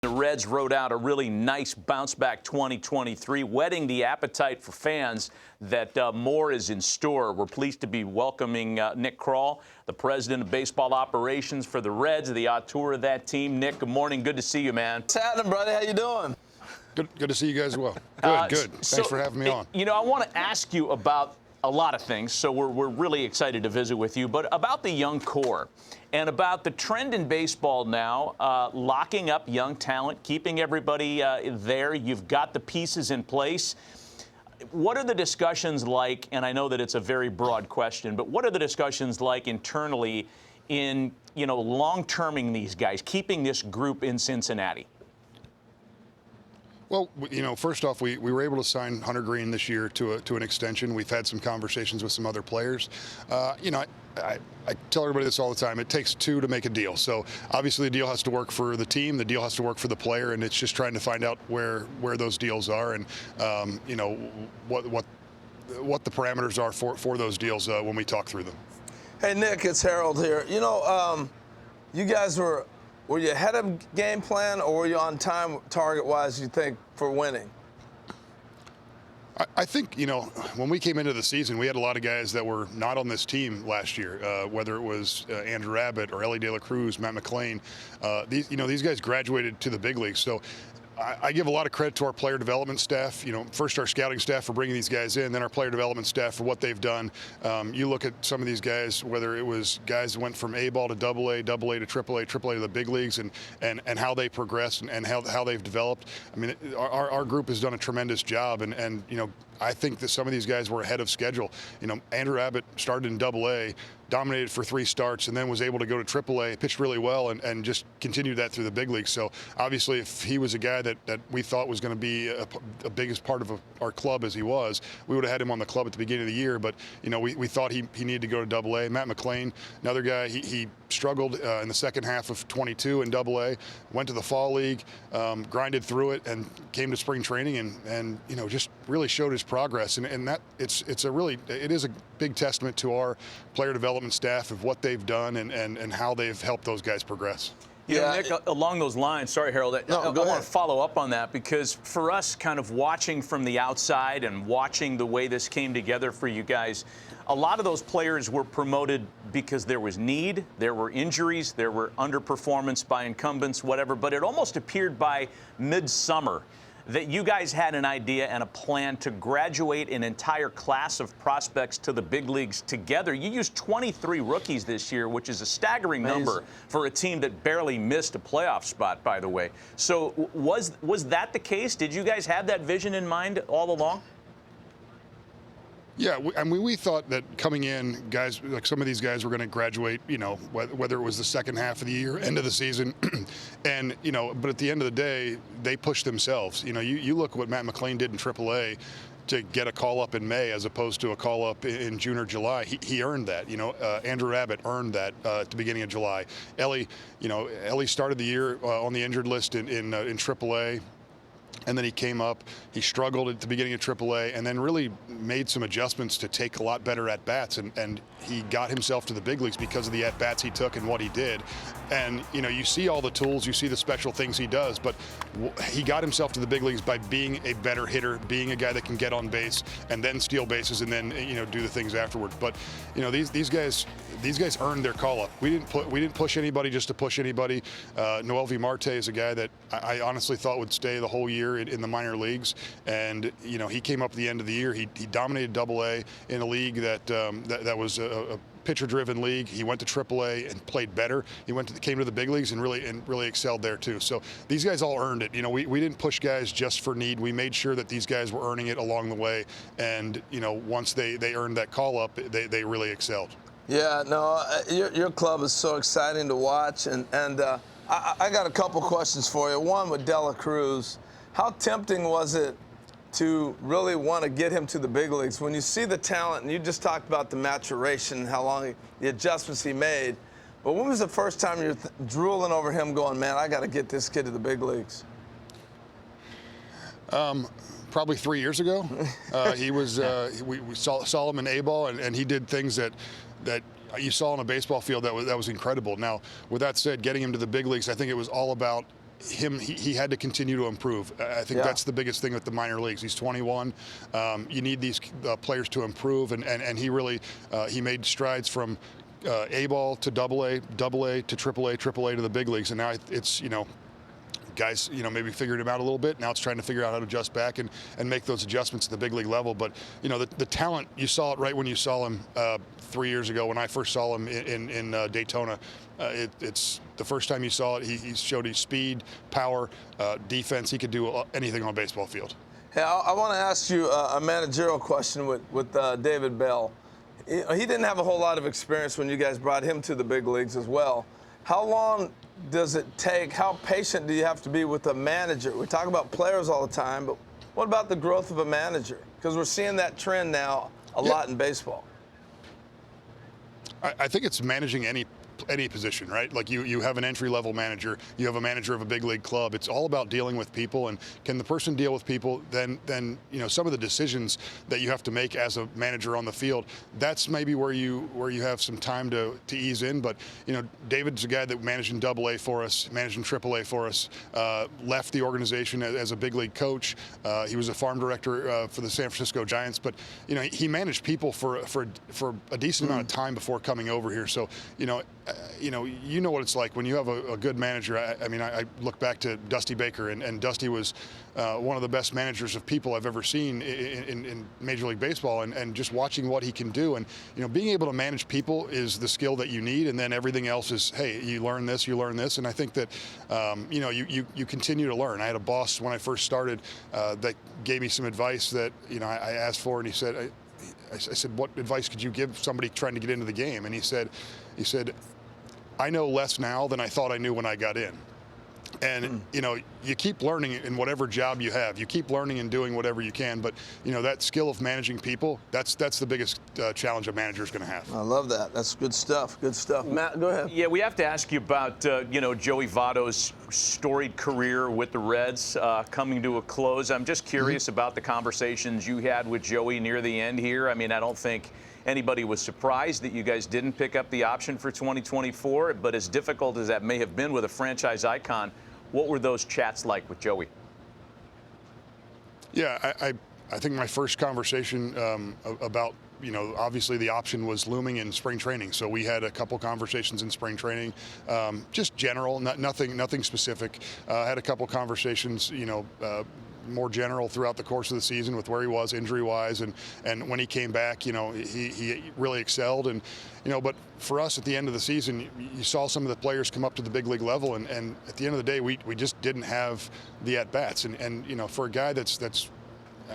The Reds rode out a really nice bounce-back 2023, whetting the appetite for fans that more is in store. We're pleased to be welcoming Nick Krall, the president of baseball operations for the Reds, the auteur of that team. Nick, good morning. Good to see you, man. What's happening, brother? How you doing? Good to see you guys as well. Good. Thanks for having me on. You know, I want to ask you about a lot of things, so we're really excited to visit with you, but about the young core and about the trend in baseball now, locking up young talent, keeping everybody there. You've got the pieces in place. What are the discussions like, and I know that it's a very broad question, but what are the discussions like internally in, long-terming these guys, keeping this group in Cincinnati? Well, first off, we were able to sign Hunter Green this year to an extension. We've had some conversations with some other players. I tell everybody this all the time. It takes two to make a deal. So obviously the deal has to work for the team. The deal has to work for the player, and it's just trying to find out where those deals are and what the parameters are for those deals when we talk through them. Hey, Nick, it's Harold here. You guys were you ahead of game plan, or were you on time target-wise, you think, for winning? I think, when we came into the season, we had a lot of guys that were not on this team last year, whether it was Andrew Abbott or Ellie De La Cruz, Matt McLean. These guys graduated to the big leagues. So I give a lot of credit to our player development staff. First our scouting staff for bringing these guys in, then our player development staff for what they've done. You look at some of these guys, whether it was guys that went from A-ball to AA to AAA to the big leagues, and how they progressed and how they've developed. I mean, our group has done a tremendous job, and I think that some of these guys were ahead of schedule. Andrew Abbott started in AA, dominated for 3 starts, and then was able to go to AAA, pitched really well, and just continued that through the big leagues. So obviously, if he was a guy that we thought was going to be a biggest part of our club as he was, we would have had him on the club at the beginning of the year. But we thought he needed to go to AA. Matt McLean, another guy, he struggled in the second half of 22 in AA, went to the fall league, grinded through it, and came to spring training and just really showed his progress. And that it is a big testament to our player development staff of what they've done and how they've helped those guys progress. Nick, along those lines, sorry, Harold, I want to follow up on that, because for us kind of watching from the outside and watching the way this came together for you guys, a lot of those players were promoted because there was need, there were injuries, there were underperformance by incumbents, whatever, but it almost appeared by midsummer that you guys had an idea and a plan to graduate an entire class of prospects to the big leagues together. You used 23 rookies this year, which is a staggering number for a team that barely missed a playoff spot, by the way. So was that the case? Did you guys have that vision in mind all along? Yeah, we thought that coming in, guys, like some of these guys were going to graduate, whether it was the second half of the year, end of the season, and, but at the end of the day, they pushed themselves. You look what Matt McLean did in AAA to get a call-up in May as opposed to a call-up in June or July. He earned that. Andrew Abbott earned that at the beginning of July. Ellie started the year on the injured list in AAA. And then he came up, he struggled at the beginning of AAA, and then really made some adjustments to take a lot better at-bats, and he got himself to the big leagues because of the at-bats he took and what he did. And, you see all the tools, you see the special things he does, but he got himself to the big leagues by being a better hitter, being a guy that can get on base and then steal bases and then, do the things afterward. But, these guys earned their call-up. We didn't push anybody just to push anybody. Noel V. Marte is a guy that I honestly thought would stay the whole year in the minor leagues, and he came up at the end of the year. He dominated AA in a league that was a pitcher-driven league. He went to AAA and played better. He came to the big leagues and really excelled there too. So these guys all earned it. We didn't push guys just for need. We made sure that these guys were earning it along the way, and once they earned that call-up, they really excelled. Yeah, no, your club is so exciting to watch, and I got a couple questions for you. One with De La Cruz. How tempting was it to really want to get him to the big leagues? When you see the talent, and you just talked about the maturation, how long the adjustments he made, but when was the first time you're drooling over him going, man, I got to get this kid to the big leagues? Probably 3 years ago. He was we saw him in A-ball, and he did things that you saw on a baseball field that was incredible. Now, with that said, getting him to the big leagues, I think it was all about he had to continue to improve. I think that's the biggest thing with the minor leagues. He's 21. You need these players to improve, and he really he made strides from A-ball to AA to AAA, AAA to the big leagues, and now it's guys, maybe figured him out a little bit. Now it's trying to figure out how to adjust back and make those adjustments at the big league level. But, the talent, you saw it right when you saw him 3 years ago when I first saw him in Daytona. It's the first time you saw it, he showed his speed, power, defense. He could do anything on a baseball field. Hey, I want to ask you a managerial question with David Bell. He didn't have a whole lot of experience when you guys brought him to the big leagues as well. How long does it take? How patient do you have to be with a manager? We talk about players all the time, but what about the growth of a manager? Because we're seeing that trend now a lot in baseball. I think it's managing any position, right? Like you have an entry-level manager, you have a manager of a big league club. It's all about dealing with people, and can the person deal with people? Then some of the decisions that you have to make as a manager on the field, that's maybe where you have some time to ease in. But David's a guy that managed in AA for us, managed in AAA for us, left the organization as a big league coach. He was a farm director for the San Francisco Giants, but he managed people for a decent amount of time before coming over here. So you know what it's like when you have a good manager. I look back to Dusty Baker, and Dusty was one of the best managers of people I've ever seen in Major League Baseball, and just watching what he can do. And being able to manage people is the skill that you need, and then everything else is, hey, you learn this, and I think that you continue to learn. I had a boss when I first started that gave me some advice that I asked for, and he said, I said, what advice could you give somebody trying to get into the game? And he said, I know less now than I thought I knew when I got in. And, you keep learning in whatever job you have. You keep learning and doing whatever you can. But, that skill of managing people, that's the biggest challenge a manager is going to have. I love that. That's good stuff. Good stuff. Matt, go ahead. Yeah, we have to ask you about, Joey Votto's storied career with the Reds coming to a close. I'm just curious about the conversations you had with Joey near the end here. I don't think anybody was surprised that you guys didn't pick up the option for 2024, but as difficult as that may have been with a franchise icon, what were those chats like with Joey? Yeah, I think my first conversation about, obviously the option was looming in spring training. So we had a couple conversations in spring training, just general, nothing specific. Had a couple conversations, more general throughout the course of the season with where he was injury-wise, and when he came back, he really excelled. And but for us at the end of the season, you saw some of the players come up to the big league level, and at the end of the day, we just didn't have the at-bats. And for a guy that's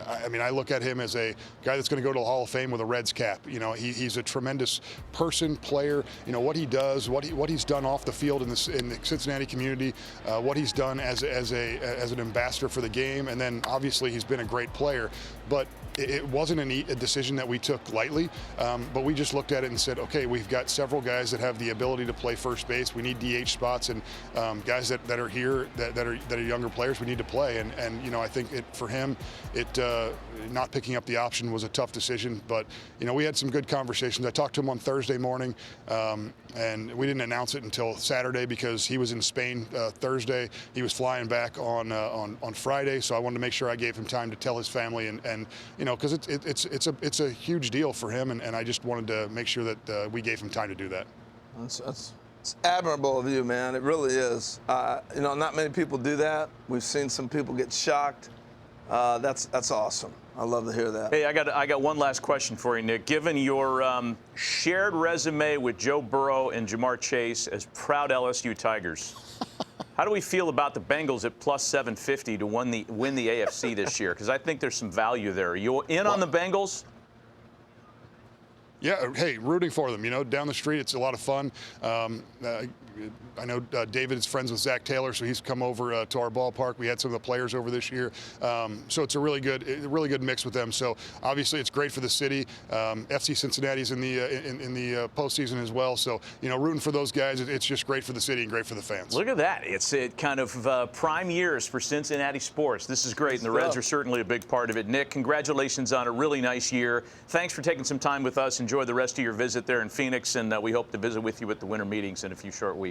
I look at him as a guy that's going to go to the Hall of Fame with a Reds cap. He's a tremendous person, player. What he does, what he's done off the field in the Cincinnati community, what he's done as an ambassador for the game, and then obviously he's been a great player. But it wasn't a decision that we took lightly, but we just looked at it and said, okay, we've got several guys that have the ability to play first base. We need DH spots, and guys that are here that are younger players, we need to play. And I think for him, not picking up the option was a tough decision. But we had some good conversations. I talked to him on Thursday morning, and we didn't announce it until Saturday because he was in Spain Thursday. He was flying back on Friday, so I wanted to make sure I gave him time to tell his family and because it's a huge deal for him, and I just wanted to make sure that we gave him time to do that. It's admirable of you, man. It really is. Not many people do that. We've seen some people get shocked. That's awesome. I love to hear that. Hey, I got one last question for you, Nick. Given your shared resume with Joe Burrow and Jamar Chase as proud LSU Tigers, how do we feel about the Bengals at plus 750 to win the AFC this year? Because I think there's some value there. Are you in on the Bengals? Yeah, hey, rooting for them. Down the street, it's a lot of fun. I know David is friends with Zach Taylor, so he's come over to our ballpark. We had some of the players over this year, so it's a really good mix with them. So obviously, it's great for the city. FC Cincinnati's in the postseason as well. So rooting for those guys, it's just great for the city and great for the fans. Look at that! It's kind of prime years for Cincinnati sports. This is great, and the Reds are certainly a big part of it. Nick, congratulations on a really nice year. Thanks for taking some time with us. Enjoy the rest of your visit there in Phoenix, and we hope to visit with you at the winter meetings in a few short weeks.